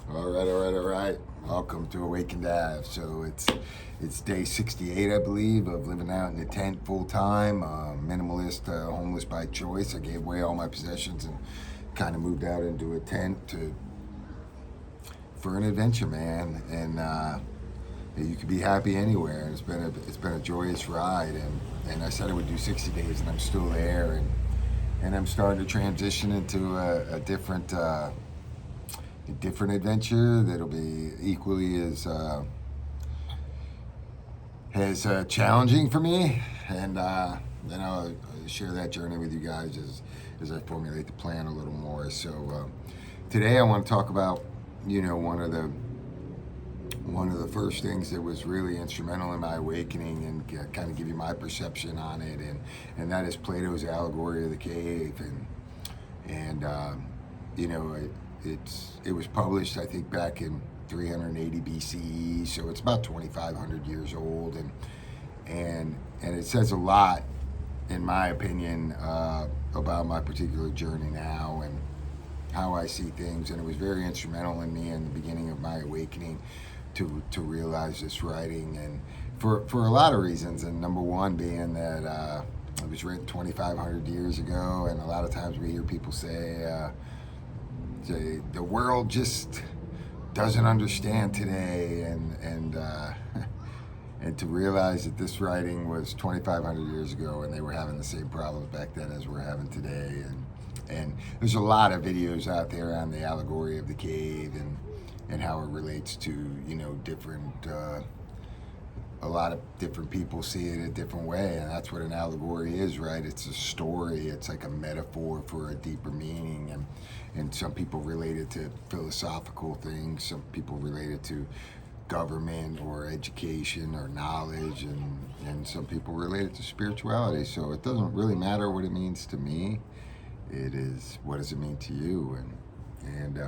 All right. Welcome to Awakened Ave. So it's day 68, I believe, of living out in a tent full time, minimalist, homeless by choice. I gave away all my possessions and kind of moved out into a tent for an adventure, man. And you could be happy anywhere. And it's been a joyous ride. And I said I would do 60 days, and I'm still there. And I'm starting to transition into a different adventure that'll be equally as challenging for me, and then I'll share that journey with you guys as I formulate the plan a little more. So today I want to talk about one of the first things that was really instrumental in my awakening, and kind of give you my perception on it, and that is Plato's Allegory of the Cave, and you know it was published, I think, back in 380 BCE, so it's about 2,500 years old, and it says a lot, in my opinion, about my particular journey now and how I see things. And it was very instrumental in me in the beginning of my awakening to realize this writing, and for a lot of reasons. And number one being that it was written 2,500 years ago, and a lot of times we hear people say the world just doesn't understand today, and and to realize that this writing was 2,500 years ago, and they were having the same problems back then as we're having today. And there's a lot of videos out there on the allegory of the cave, and how it relates to different. A lot of different people see it a different way, and that's what an allegory is, right? It's a story. It's like a metaphor for a deeper meaning, and some people relate it to philosophical things. Some people relate it to government or education or knowledge, and some people relate it to spirituality. So it doesn't really matter what it means to me. It is, what does it mean to you? And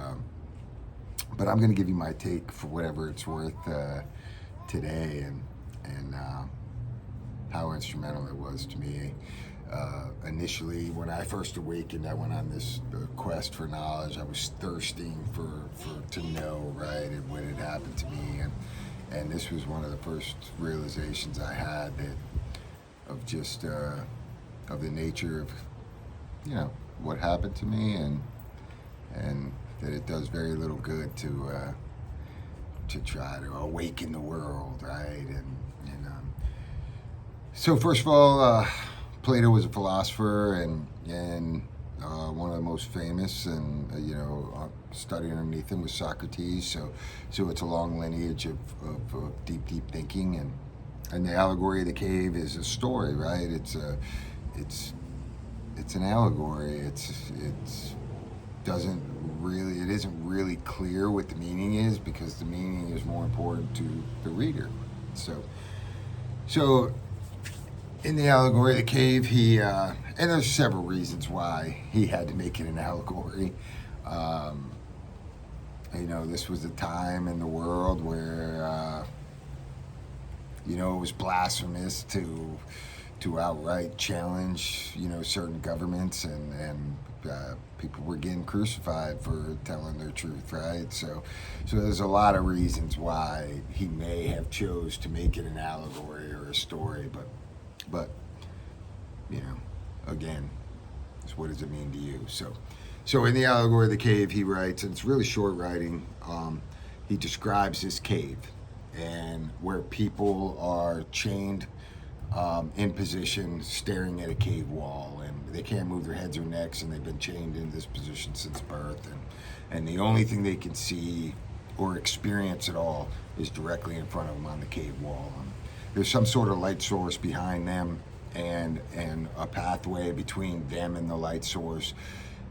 but I'm going to give you my take for whatever it's worth today, and how instrumental it was to me. Initially, when I first awakened, I went on this quest for knowledge. I was thirsting for to know, right, and what had happened to me, and this was one of the first realizations I had of just of the nature of what happened to me, and that it does very little good to try to awaken the world, right? So first of all, Plato was a philosopher, and one of the most famous, and studying underneath him was Socrates. So it's a long lineage of deep thinking, and the allegory of the cave is a story, right? It's an allegory. It isn't really clear what the meaning is, because the meaning is more important to the reader. So in the allegory of the cave, he and there's several reasons why he had to make it an allegory. This was a time in the world where it was blasphemous to outright challenge certain governments, and people were getting crucified for telling their truth, right? So there's a lot of reasons why he may have chose to make it an allegory or a story, but again, it's, what does it mean to you? So in the allegory of the cave, he writes, and it's really short writing. He describes this cave, and where people are chained in position, staring at a cave wall, and they can't move their heads or necks, and they've been chained in this position since birth, and the only thing they can see or experience at all is directly in front of them on the cave wall. There's some sort of light source behind them, and a pathway between them and the light source,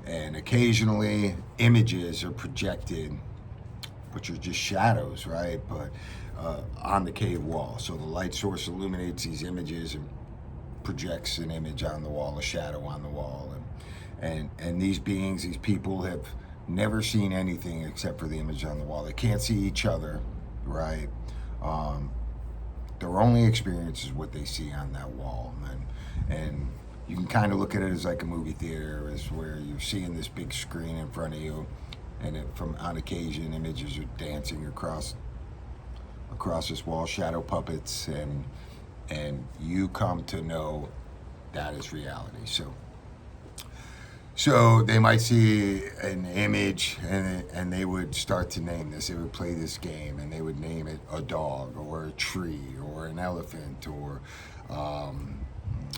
and occasionally images are projected, which are just shadows, right? But on the cave wall. So the light source illuminates these images and projects an image on the wall, a shadow on the wall. And these beings, these people, have never seen anything except for the image on the wall. They can't see each other, right? Their only experience is what they see on that wall. And you can kind of look at it as like a movie theater, is where you're seeing this big screen in front of you, and from on occasion, images are dancing across this wall, shadow puppets, and you come to know that is reality. So they might see an image, and they would start to name this. They would play this game, and they would name it a dog or a tree or an elephant, or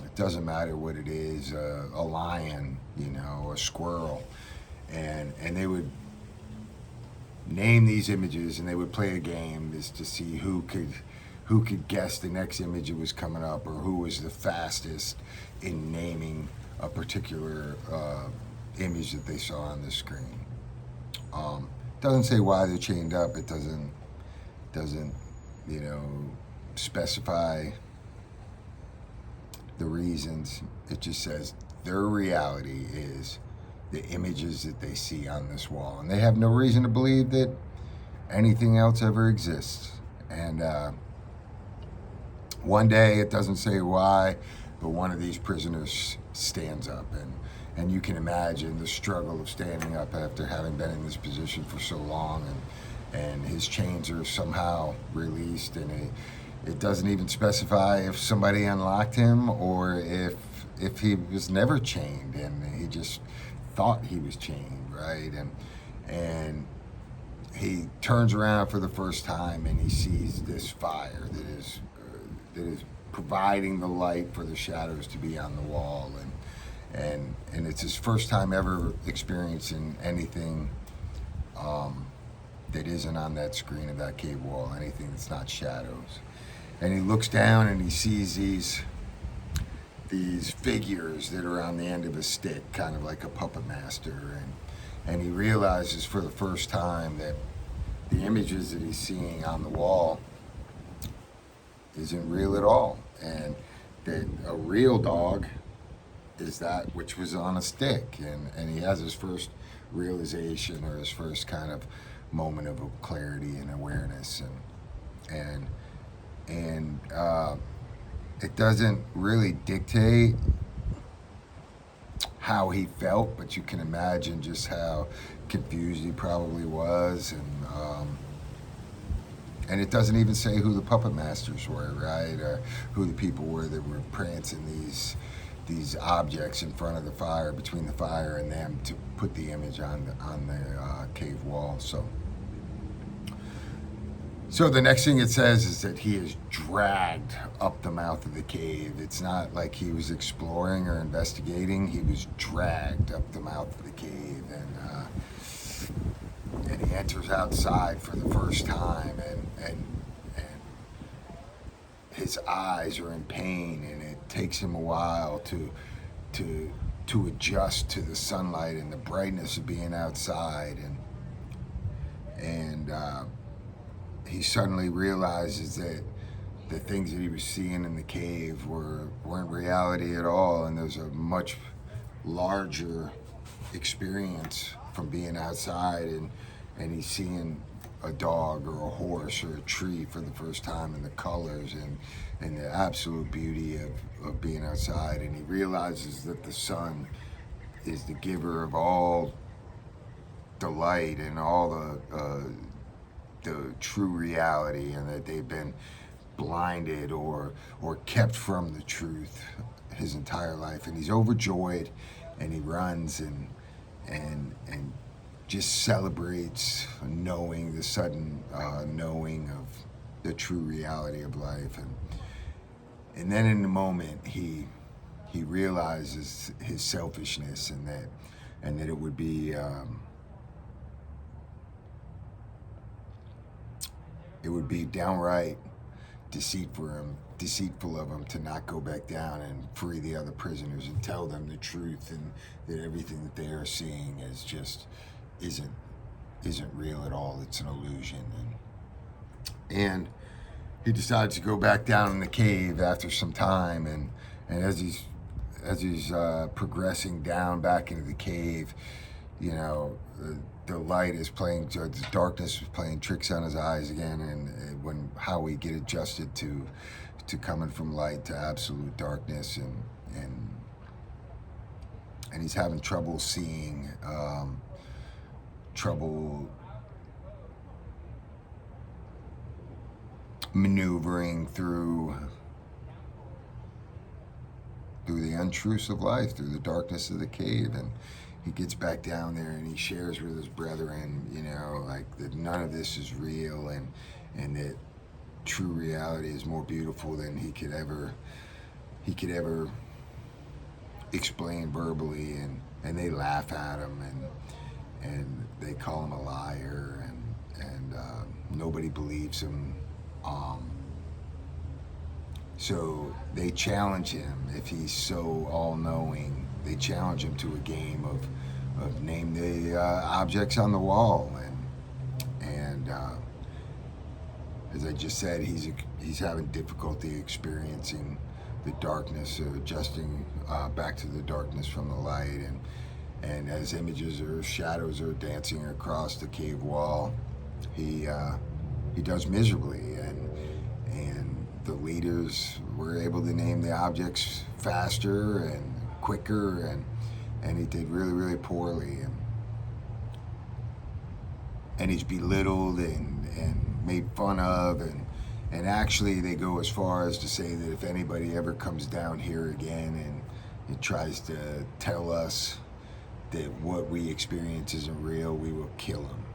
it doesn't matter what it is, a lion, a squirrel, and they would name these images, and they would play a game just to see who could guess the next image that was coming up, or who was the fastest in naming a particular image that they saw on the screen. Doesn't say why they're chained up. It doesn't specify the reasons. It just says their reality is the images that they see on this wall, and they have no reason to believe that anything else ever exists. And one day, it doesn't say why, but one of these prisoners stands up, and you can imagine the struggle of standing up after having been in this position for so long, and his chains are somehow released, and it doesn't even specify if somebody unlocked him or if he was never chained and he just thought he was chained, right? And he turns around for the first time, and he sees this fire that is providing the light for the shadows to be on the wall, and it's his first time ever experiencing anything that isn't on that screen of that cave wall, anything that's not shadows. And he looks down, and he sees these figures that are on the end of a stick, kind of like a puppet master, and he realizes for the first time that the images that he's seeing on the wall isn't real at all, and that a real dog is that which was on a stick, and he has his first realization, or his first kind of moment of clarity and awareness, and it doesn't really dictate how he felt, but you can imagine just how confused he probably was, and it doesn't even say who the puppet masters were, right, or who the people were that were prancing these objects in front of the fire, between the fire and them, to put the image on the cave wall. So the next thing it says is that he is dragged up the mouth of the cave. It's not like he was exploring or investigating. He was dragged up the mouth of the cave, and he enters outside for the first time, and his eyes are in pain, and it takes him a while to adjust to the sunlight and the brightness of being outside, and he suddenly realizes that the things that he was seeing in the cave weren't reality at all, and there's a much larger experience from being outside, and he's seeing a dog or a horse or a tree for the first time, and the colors and the absolute beauty of being outside, and he realizes that the sun is the giver of all delight and all the true reality, and that they've been blinded or kept from the truth his entire life. And he's overjoyed, and he runs and just celebrates knowing the sudden knowing of the true reality of life. And then in the moment he realizes his selfishness, and that it would be downright deceitful of him to not go back down and free the other prisoners and tell them the truth, and that everything that they are seeing is just isn't real at all. It's an illusion. And he decides to go back down in the cave after some time, and as he's progressing down back into the cave, the light is playing, the darkness is playing tricks on his eyes again, and how we get adjusted to coming from light to absolute darkness, and he's having trouble seeing trouble maneuvering through the untruths of life, through the darkness of the cave. And he gets back down there and he shares with his brethren, you know, like that none of this is real, and that true reality is more beautiful than he could ever explain verbally. And they laugh at him, and they call him a liar, and nobody believes him. So they challenge him. If he's so all-knowing, they challenge him to a game of name the objects on the wall. And as I just said, he's having difficulty experiencing the darkness, adjusting back to the darkness from the light. And as images or shadows are dancing across the cave wall, he does miserably. And the leaders were able to name the objects faster and quicker, and he did really, really poorly. And he's belittled and made fun of, and actually they go as far as to say that if anybody ever comes down here again and tries to tell us that what we experience isn't real, we will kill him.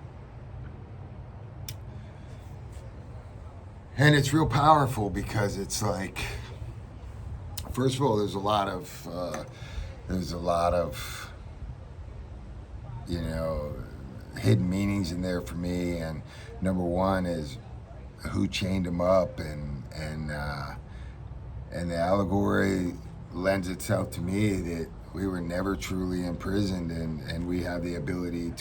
And it's real powerful because it's like, first of all, there's a lot of you know, hidden meanings in there for me. And number one is who chained him up, and the allegory lends itself to me that we were never truly imprisoned, and we have the ability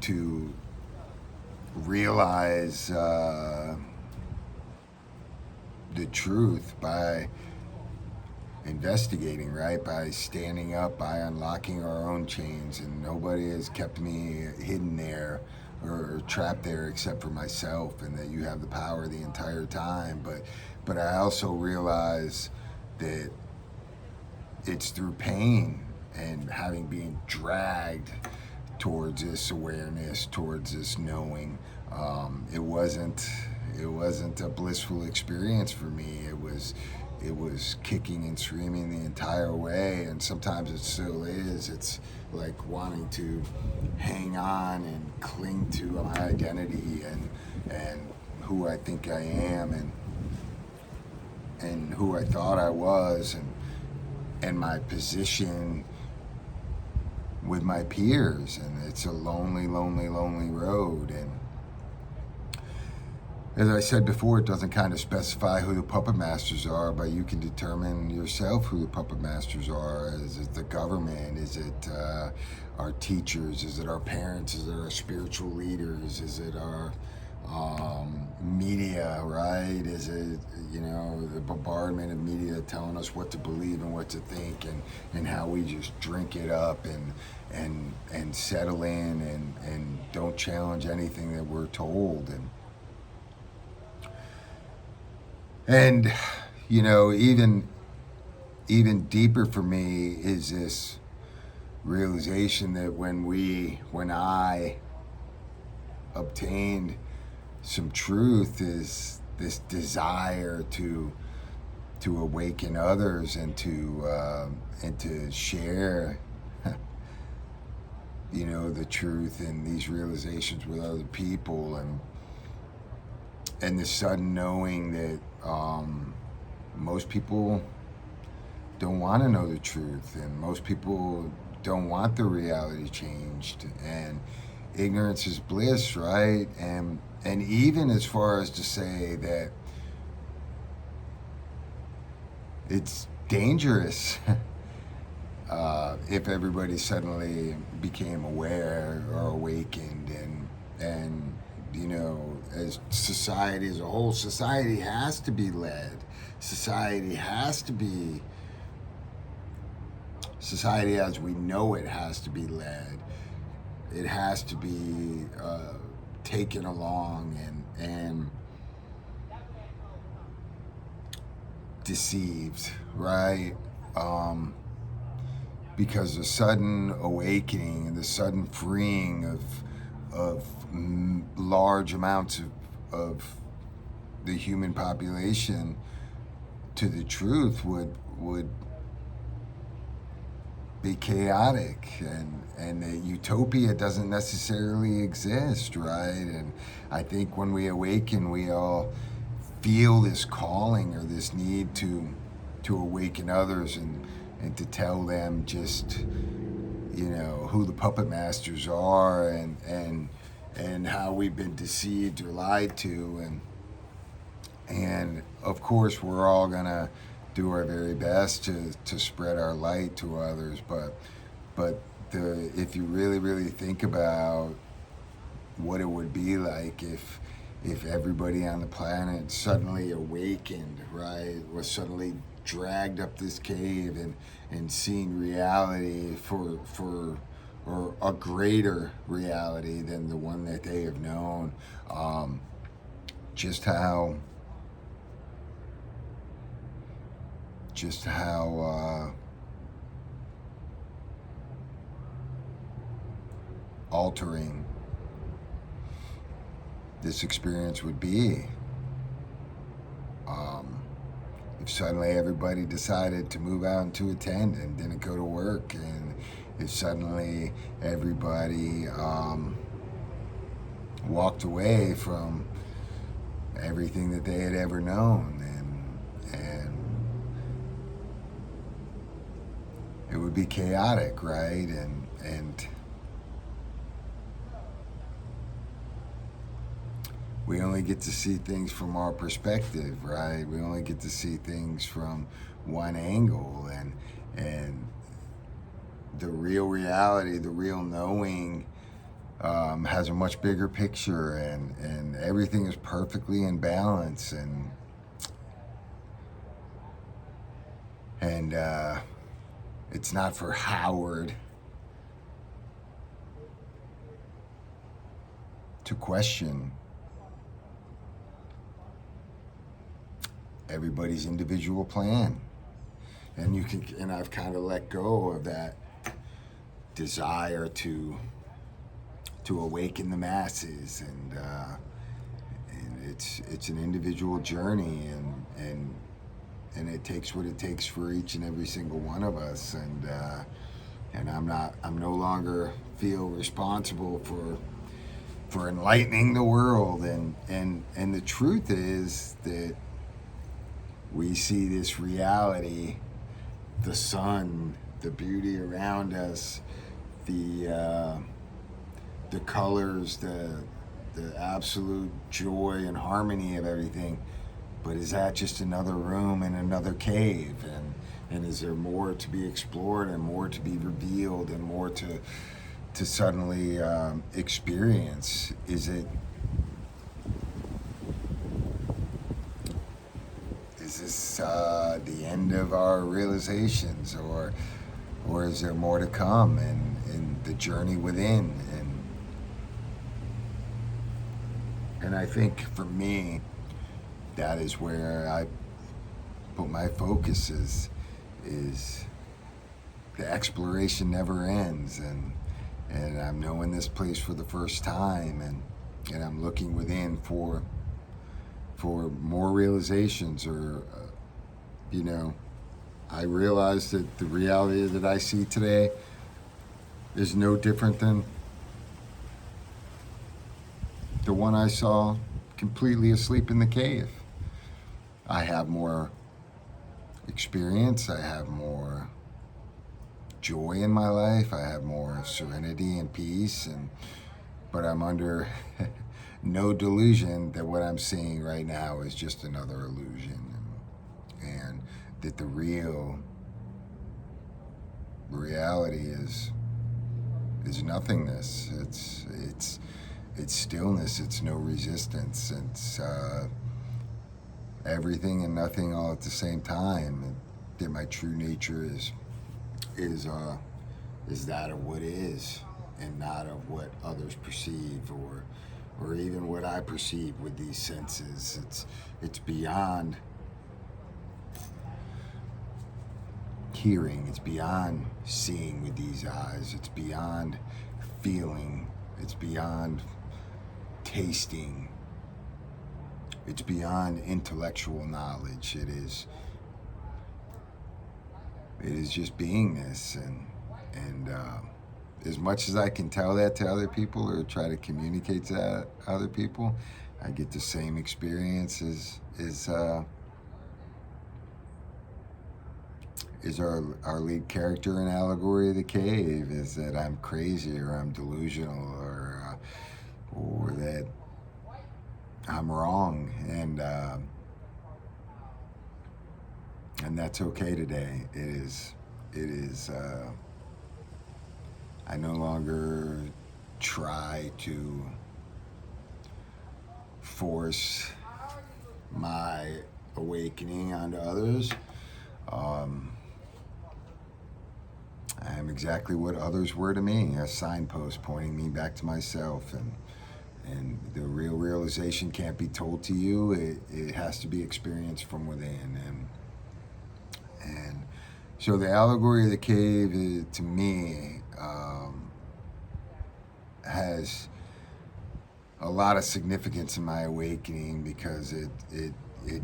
to realize the truth by investigating, right? By standing up, by unlocking our own chains. And nobody has kept me hidden there or trapped there except for myself, and that you have the power the entire time. But I also realize that it's through pain and having been dragged towards this awareness, towards this knowing. It wasn't a blissful experience for me. It was kicking and screaming the entire way, and sometimes it still is. It's like wanting to hang on and cling to my identity and who I think I am, and who I thought I was, and my position with my peers. And it's a lonely, lonely, lonely road. And as I said before, it doesn't kind of specify who the puppet masters are, but you can determine yourself who the puppet masters are. Is it the government? Is it our teachers? Is it our parents? Is it our spiritual leaders? Is it our media, right? Is it, you know, the bombardment of media telling us what to believe and what to think, and how we just drink it up and settle in and don't challenge anything that we're told. And you know, even deeper for me is this realization that when I obtained some truth, is this desire to awaken others and to share you know, the truth and these realizations with other people, and the sudden knowing that most people don't want to know the truth, and most people don't want the reality changed, and ignorance is bliss, right? And even as far as to say that it's dangerous if everybody suddenly became aware or awakened, and you know, as society as a whole, society has to be led. Society as we know it has to be led. It has to be taken along and deceived, right? Because the sudden awakening and the sudden freeing large amounts of the human population to the truth would be chaotic, and that utopia doesn't necessarily exist, right? And I think when we awaken, we all feel this calling or this need to awaken others and to tell them just, you know, who the puppet masters are, and how we've been deceived or lied to, and of course we're all gonna do our very best to spread our light to others, but if you really think about what it would be like if everybody on the planet suddenly awakened, right, was suddenly dragged up this cave and seen reality for or a greater reality than the one that they have known, just how altering this experience would be. If suddenly everybody decided to move out into a tent and didn't go to work, and if suddenly everybody walked away from everything that they had ever known, and it would be chaotic, right? And we only get to see things from our perspective, right? We only get to see things from one angle, and the real reality, the real knowing, has a much bigger picture, and everything is perfectly in balance, and it's not for Howard to question everybody's individual plan. And I've kind of let go of that desire to awaken the masses, and it's an individual journey, and it takes what it takes for each and every single one of us, and I'm no longer feel responsible for enlightening the world, and the truth is that we see this reality, the sun, the beauty around us, the colors, the absolute joy and harmony of everything. But is that just another room in another cave? And is there more to be explored, and more to be revealed, and more to suddenly experience? Is this the end of our realizations, or is there more to come in the journey within? And I think for me, that is where I put my focus, is the exploration never ends, and I'm knowing this place for the first time, and I'm looking within for more realizations, or I realize that the reality that I see today is no different than the one I saw completely asleep in the cave. I have more experience, I have more joy in my life, I have more serenity and peace, but I'm under no delusion that what I'm seeing right now is just another illusion, and that the real reality is nothingness. It's stillness. It's no resistance. It's everything and nothing all at the same time. And that my true nature is that of what is, and not of what others perceive, or even what I perceive with these senses. It's beyond hearing. It's beyond seeing with these eyes. It's beyond feeling It's beyond tasting. It's beyond intellectual knowledge. It is just beingness, and as much as I can tell that to other people or try to communicate to other people, I get the same experience as our lead character in Allegory of the Cave, is that I'm crazy or I'm delusional or that I'm wrong, and that's okay today. It is. I no longer try to force my awakening onto others. I am exactly what others were to me, a signpost pointing me back to myself, and the real realization can't be told to you. It has to be experienced from within, and so the Allegory of the Cave, to me, has a lot of significance in my awakening, because it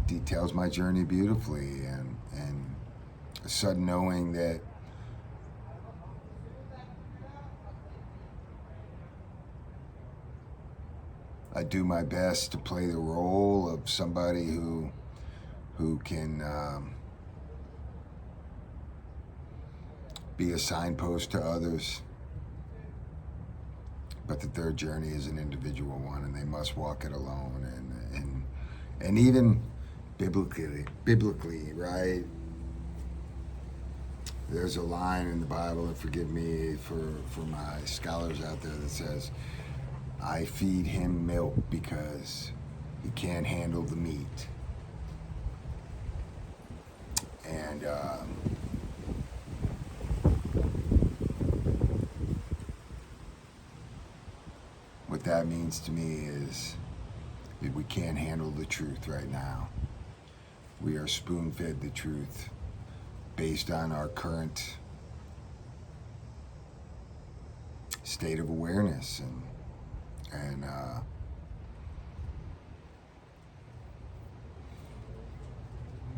details my journey beautifully, and a sudden knowing that I do my best to play the role of somebody who can be a signpost to others, but that their journey is an individual one, and they must walk it alone. And even biblically, right? There's a line in the Bible, and forgive me for my scholars out there, that says, I feed him milk because he can't handle the meat. And what that means to me is that we can't handle the truth right now. We are spoon-fed the truth based on our current state of awareness, and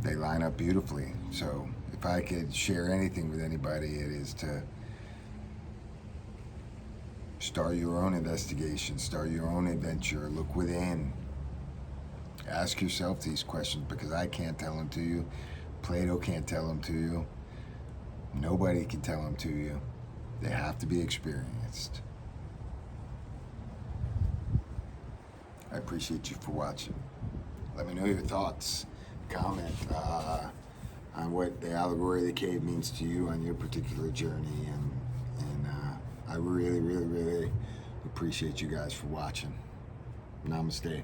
they line up beautifully. So if I could share anything with anybody, it is to start your own investigation, start your own adventure, look within. Ask yourself these questions, because I can't tell them to you. Plato can't tell them to you. Nobody can tell them to you. They have to be experienced. I appreciate you for watching. Let me know your thoughts. Comment on what the Allegory of the Cave means to you on your particular journey, and I really, really, really appreciate you guys for watching. Namaste.